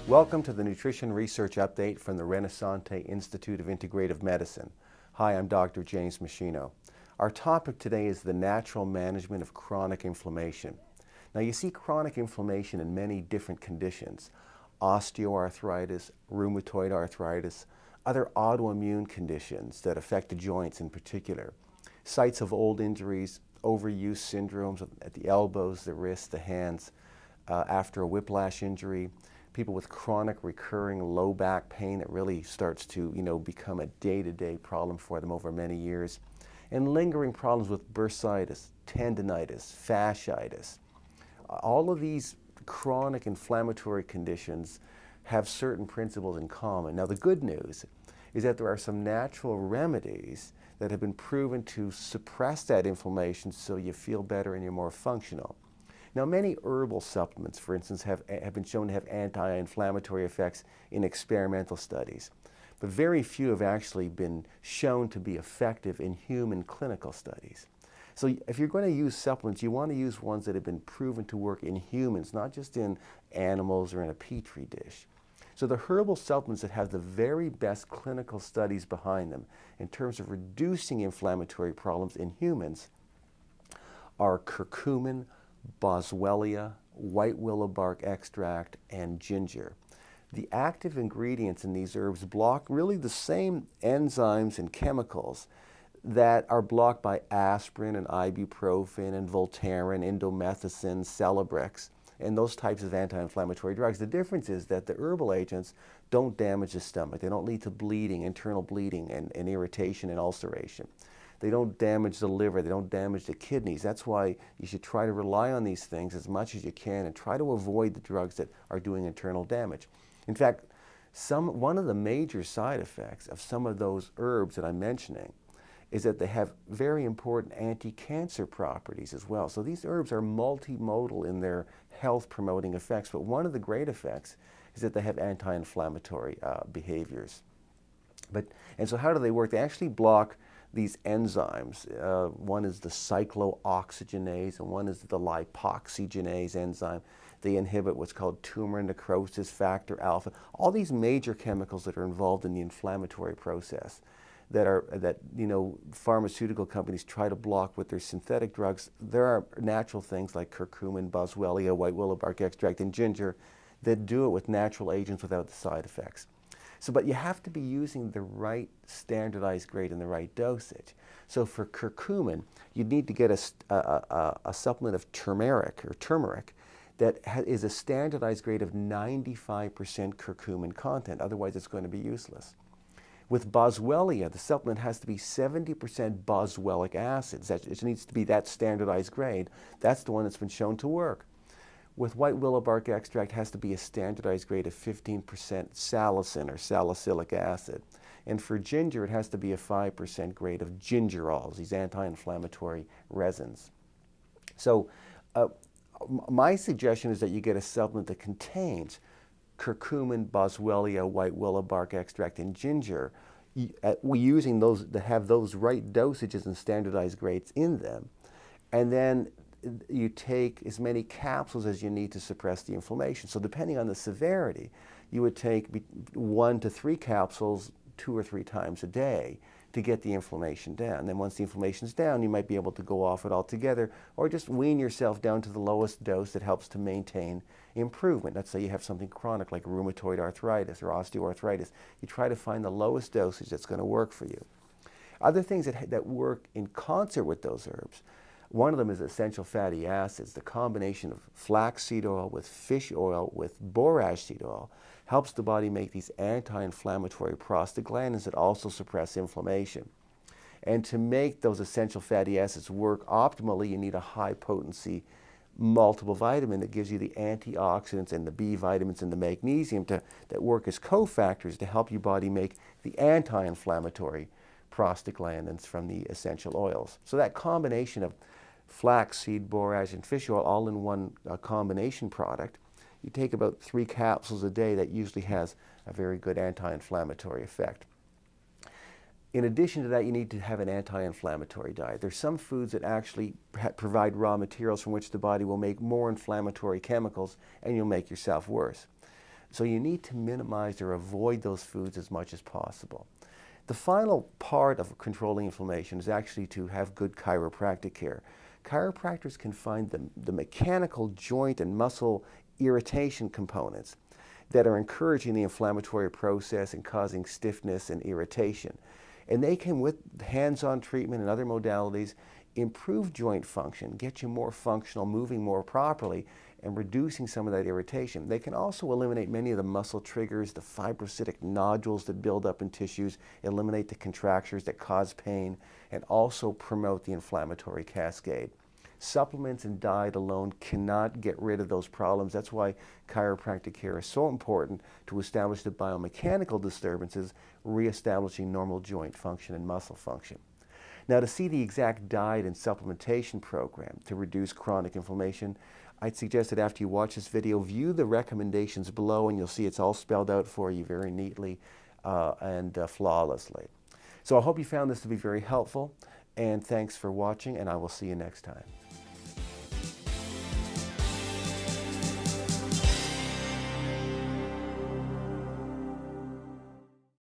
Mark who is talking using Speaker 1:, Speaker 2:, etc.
Speaker 1: Welcome to the Nutrition Research Update from the Renaissante Institute of Integrative Medicine. Hi, I'm Dr. James Meschino. Our topic today is the natural management of chronic inflammation. Now, you see chronic inflammation in many different conditions: osteoarthritis, rheumatoid arthritis, other autoimmune conditions that affect the joints in particular, sites of old injuries, overuse syndromes at the elbows, the wrists, the hands, after a whiplash injury, people with chronic recurring low back pain that really starts to, become a day-to-day problem for them over many years, and lingering problems with bursitis, tendinitis, fasciitis. All of these chronic inflammatory conditions have certain principles in common. Now, the good news is that there are some natural remedies that have been proven to suppress that inflammation so you feel better and you're more functional. Now, many herbal supplements, for instance, have been shown to have anti-inflammatory effects in experimental studies, but very few have actually been shown to be effective in human clinical studies. So if you're going to use supplements, you want to use ones that have been proven to work in humans, not just in animals or in a petri dish. So the herbal supplements that have the very best clinical studies behind them in terms of reducing inflammatory problems in humans are curcumin, boswellia, white willow bark extract, and ginger. The active ingredients in these herbs block really the same enzymes and chemicals that are blocked by aspirin and ibuprofen and Voltaren, indomethacin, Celebrex, and those types of anti-inflammatory drugs. The difference is that the herbal agents don't damage the stomach. They don't lead to bleeding, internal bleeding, and irritation and ulceration. They don't damage the liver. They don't damage the kidneys. That's why you should try to rely on these things as much as you can and try to avoid the drugs that are doing internal damage. In fact, one of the major side effects of some of those herbs that I'm mentioning is that they have very important anti-cancer properties as well. So these herbs are multimodal in their health-promoting effects, but one of the great effects is that they have anti-inflammatory behaviors. And so how do they work? They actually block these enzymes. One is the cyclooxygenase and one is the lipoxygenase enzyme. They inhibit what's called tumor necrosis factor alpha. All these major chemicals that are involved in the inflammatory process that pharmaceutical companies try to block with their synthetic drugs. There are natural things like curcumin, boswellia, white willow bark extract, and ginger that do it with natural agents without the side effects. But you have to be using the right standardized grade and the right dosage. So for curcumin, you'd need to get a supplement of turmeric that is a standardized grade of 95% curcumin content. Otherwise, it's going to be useless. With boswellia, the supplement has to be 70% boswellic acid. It needs to be that standardized grade. That's the one that's been shown to work. With white willow bark extract, has to be a standardized grade of 15% salicin or salicylic acid. And for ginger, it has to be a 5% grade of gingerols, these anti-inflammatory resins. So my suggestion is that you get a supplement that contains curcumin, boswellia, white willow bark extract, and ginger, using those that have those right dosages and standardized grades in them. And then you take as many capsules as you need to suppress the inflammation. So depending on the severity, you would take 1 to 3 capsules 2 or 3 times a day to get the inflammation down. Then once the inflammation's down, you might be able to go off it altogether or just wean yourself down to the lowest dose that helps to maintain improvement. Let's say you have something chronic like rheumatoid arthritis or osteoarthritis. You try to find the lowest dosage that's going to work for you. Other things that work in concert with those herbs, one of them is essential fatty acids. The combination of flaxseed oil with fish oil with borage seed oil helps the body make these anti-inflammatory prostaglandins that also suppress inflammation. And to make those essential fatty acids work optimally, you need a high-potency multiple vitamin that gives you the antioxidants and the B vitamins and the magnesium that work as cofactors to help your body make the anti-inflammatory prostaglandins from the essential oils. So that combination of flaxseed, borage, and fish oil all in one combination product, you take about 3 capsules a day. That usually has a very good anti-inflammatory effect. In addition to that, you need to have an anti-inflammatory diet. There's some foods that actually provide raw materials from which the body will make more inflammatory chemicals, and you'll make yourself worse. So you need to minimize or avoid those foods as much as possible. The final part of controlling inflammation is actually to have good chiropractic care. Chiropractors can find the mechanical joint and muscle irritation components that are encouraging the inflammatory process and causing stiffness and irritation. And they can, with hands-on treatment and other modalities, improve joint function, get you more functional, moving more properly, and reducing some of that irritation. They can also eliminate many of the muscle triggers, the fibrocytic nodules that build up in tissues, eliminate the contractures that cause pain, and also promote the inflammatory cascade. Supplements and diet alone cannot get rid of those problems. That's why chiropractic care is so important, to establish the biomechanical disturbances, reestablishing normal joint function and muscle function. Now, to see the exact diet and supplementation program to reduce chronic inflammation, I'd suggest that after you watch this video, view the recommendations below, and you'll see it's all spelled out for you very neatly and flawlessly. So I hope you found this to be very helpful, and thanks for watching, and I will see you next time.